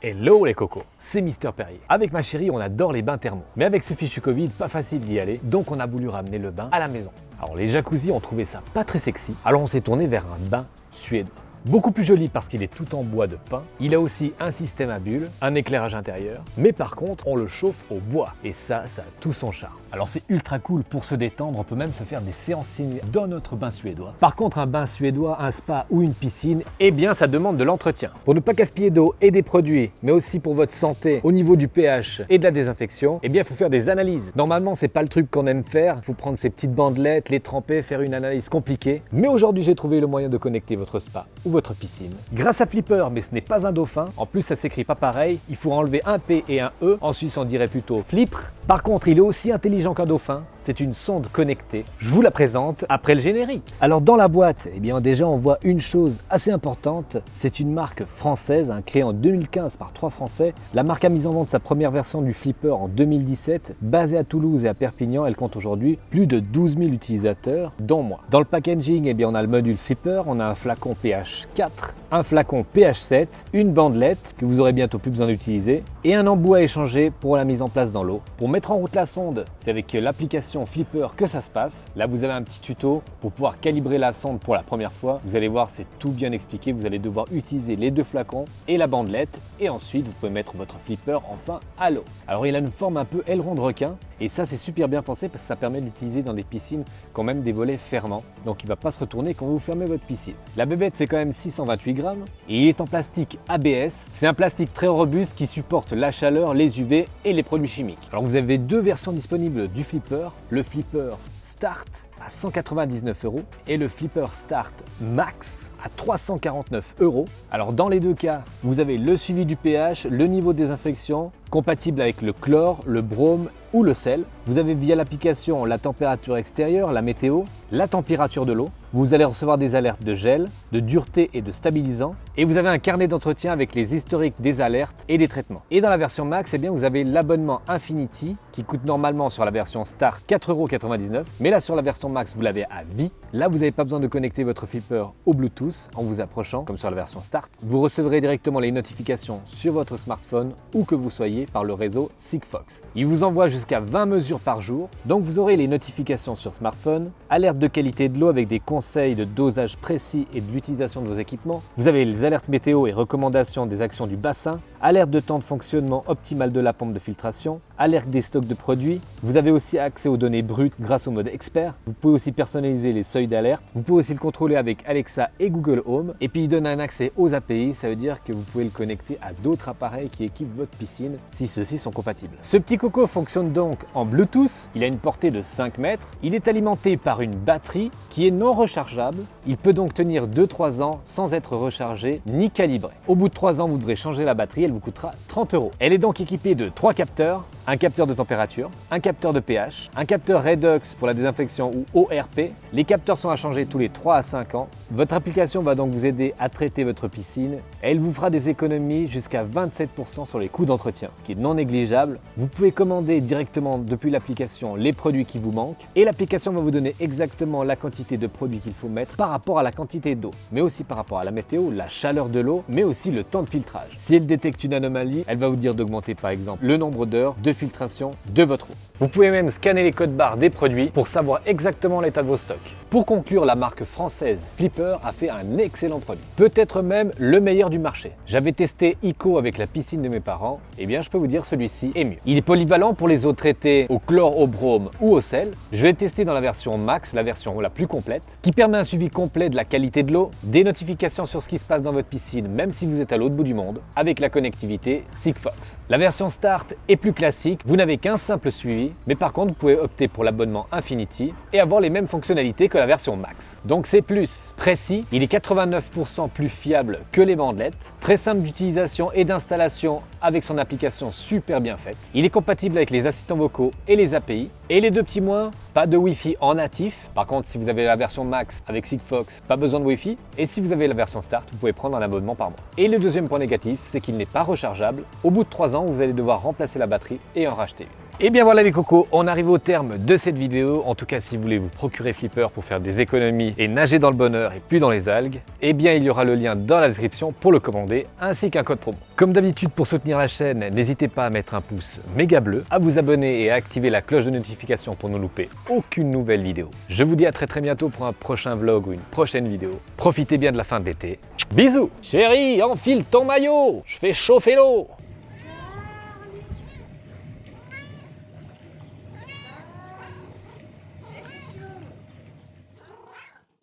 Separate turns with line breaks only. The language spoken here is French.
Hello les cocos, c'est Mister Perrier. Avec ma chérie, on adore les bains thermaux. Mais avec ce fichu Covid, pas facile d'y aller, donc on a voulu ramener le bain à la maison. Alors les jacuzzis ont trouvé ça pas très sexy, alors on s'est tourné vers un bain suédois. Beaucoup plus joli parce qu'il est tout en bois de pin. Il a aussi un système à bulles, un éclairage intérieur, mais par contre on le chauffe au bois et ça a tout son charme. Alors c'est ultra cool pour se détendre, on peut même se faire des séances ciné dans notre bain suédois. Par contre un bain suédois, un spa ou une piscine, eh bien ça demande de l'entretien. Pour ne pas gaspiller d'eau et des produits, mais aussi pour votre santé au niveau du pH et de la désinfection, eh bien il faut faire des analyses. Normalement c'est pas le truc qu'on aime faire, il faut prendre ces petites bandelettes, les tremper, faire une analyse compliquée. Mais aujourd'hui j'ai trouvé le moyen de connecter votre spa ou votre piscine grâce à Flipper, mais ce n'est pas un dauphin. En plus ça s'écrit pas pareil, il faut enlever un P et un E, en Suisse on dirait plutôt Flipr. Par contre il est aussi intelligent qu'un dauphin, c'est une sonde connectée. Je vous la présente après le générique. Alors dans la boîte, eh bien déjà on voit une chose assez importante, c'est une marque française, créée en 2015 par 3 Français. La marque a mis en vente sa première version du Flipper en 2017, basée à Toulouse et à Perpignan. Elle compte aujourd'hui plus de 12 000 utilisateurs, dont moi. Dans le packaging, eh bien on a le module Flipper, on a un flacon pH 4, un flacon pH 7, une bandelette que vous aurez bientôt plus besoin d'utiliser et un embout à échanger pour la mise en place dans l'eau. Pour mettre en route la sonde, c'est avec l'application Flipper que ça se passe. Là vous avez un petit tuto pour pouvoir calibrer la sonde pour la première fois. Vous allez voir, c'est tout bien expliqué. Vous allez devoir utiliser les 2 flacons et la bandelette et ensuite vous pouvez mettre votre Flipper enfin à l'eau. Alors il a une forme un peu aileron de requin et ça c'est super bien pensé parce que ça permet d'utiliser dans des piscines quand même des volets fermants. Donc il ne va pas se retourner quand vous fermez votre piscine. La bébête fait quand même 628 grammes et il est en plastique ABS. C'est un plastique très robuste qui supporte la chaleur, les UV et les produits chimiques. Alors vous avez 2 versions disponibles du Flipper. Le Flipper Start à 199 € et le Flipper Start Max à 349 €. Alors dans les 2 cas, vous avez le suivi du pH, le niveau de désinfection, compatible avec le chlore, le brome ou le sel. Vous avez via l'application la température extérieure, la météo, la température de l'eau. Vous allez recevoir des alertes de gel, de dureté et de stabilisant. Et vous avez un carnet d'entretien avec les historiques des alertes et des traitements. Et dans la version Max, eh bien, vous avez l'abonnement Infinity qui coûte normalement sur la version Start 4,99 €. Mais là sur la version Max, vous l'avez à vie. Là, vous n'avez pas besoin de connecter votre Flipper au Bluetooth en vous approchant, comme sur la version Start. Vous recevrez directement les notifications sur votre smartphone où que vous soyez par le réseau Sigfox. Il vous envoie jusqu'à 20 mesures par jour, donc vous aurez les notifications sur smartphone, alerte de qualité de l'eau avec des conseils de dosage précis et de l'utilisation de vos équipements. Vous avez les alertes météo et recommandations des actions du bassin, alerte de temps de fonctionnement optimal de la pompe de filtration, alerte des stocks de produits. Vous avez aussi accès aux données brutes grâce au mode expert. Vous pouvez aussi personnaliser les seuils d'alerte. Vous pouvez aussi le contrôler avec Alexa et Google Home. Et puis il donne un accès aux API, ça veut dire que vous pouvez le connecter à d'autres appareils qui équipent votre piscine si ceux-ci sont compatibles. Ce petit coco fonctionne donc en Bluetooth. Il a une portée de 5 mètres. Il est alimenté par une batterie qui est non rechargeable. Il peut donc tenir 2-3 ans sans être rechargé ni calibré. Au bout de 3 ans, vous devrez changer la batterie. Elle vous coûtera 30 €. Elle est donc équipée de 3 capteurs, un capteur de température, un capteur de pH, un capteur Redox pour la désinfection ou ORP. Les capteurs sont à changer tous les 3 à 5 ans. Votre application va donc vous aider à traiter votre piscine. Elle vous fera des économies jusqu'à 27% sur les coûts d'entretien, ce qui est non négligeable. Vous pouvez commander directement depuis l'application les produits qui vous manquent et l'application va vous donner exactement la quantité de produits qu'il faut mettre par rapport à la quantité d'eau, mais aussi par rapport à la météo, la chaleur de l'eau, mais aussi le temps de filtrage. Si elle détecte une anomalie, elle va vous dire d'augmenter par exemple le nombre d'heures de filtration de votre eau. Vous pouvez même scanner les codes barres des produits pour savoir exactement l'état de vos stocks. Pour conclure, la marque française Flipper a fait un excellent produit, peut-être même le meilleur du marché. J'avais testé Eco avec la piscine de mes parents, et bien je peux vous dire celui-ci est mieux. Il est polyvalent pour les eaux traitées au chlore, au brome ou au sel. Je l'ai testé dans la version Max, la version la plus complète, qui permet un suivi complet de la qualité de l'eau, des notifications sur ce qui se passe dans votre piscine, même si vous êtes à l'autre bout du monde, avec la connectivité Sigfox. La version Start est plus classique, vous n'avez qu'un simple suivi, mais par contre vous pouvez opter pour l'abonnement Infinity et avoir les mêmes fonctionnalités que la version Max. Donc c'est plus précis, il est 89% plus fiable que les bandelettes, très simple d'utilisation et d'installation avec son application super bien faite. Il est compatible avec les assistants vocaux et les API. Et les 2 petits moins, pas de Wi-Fi en natif. Par contre, si vous avez la version Max avec Sigfox, pas besoin de Wi-Fi. Et si vous avez la version Start, vous pouvez prendre un abonnement par mois. Et le deuxième point négatif, c'est qu'il n'est pas rechargeable. Au bout de 3 ans, vous allez devoir remplacer la batterie et en racheter une. Et bien voilà les cocos, on arrive au terme de cette vidéo. En tout cas, si vous voulez vous procurer Flipper pour faire des économies et nager dans le bonheur et plus dans les algues, eh bien il y aura le lien dans la description pour le commander, ainsi qu'un code promo. Comme d'habitude, pour soutenir la chaîne, n'hésitez pas à mettre un pouce méga bleu, à vous abonner et à activer la cloche de notification pour ne louper aucune nouvelle vidéo. Je vous dis à très bientôt pour un prochain vlog ou une prochaine vidéo. Profitez bien de la fin de l'été. Bisous! Chérie, enfile ton maillot! Je fais chauffer l'eau!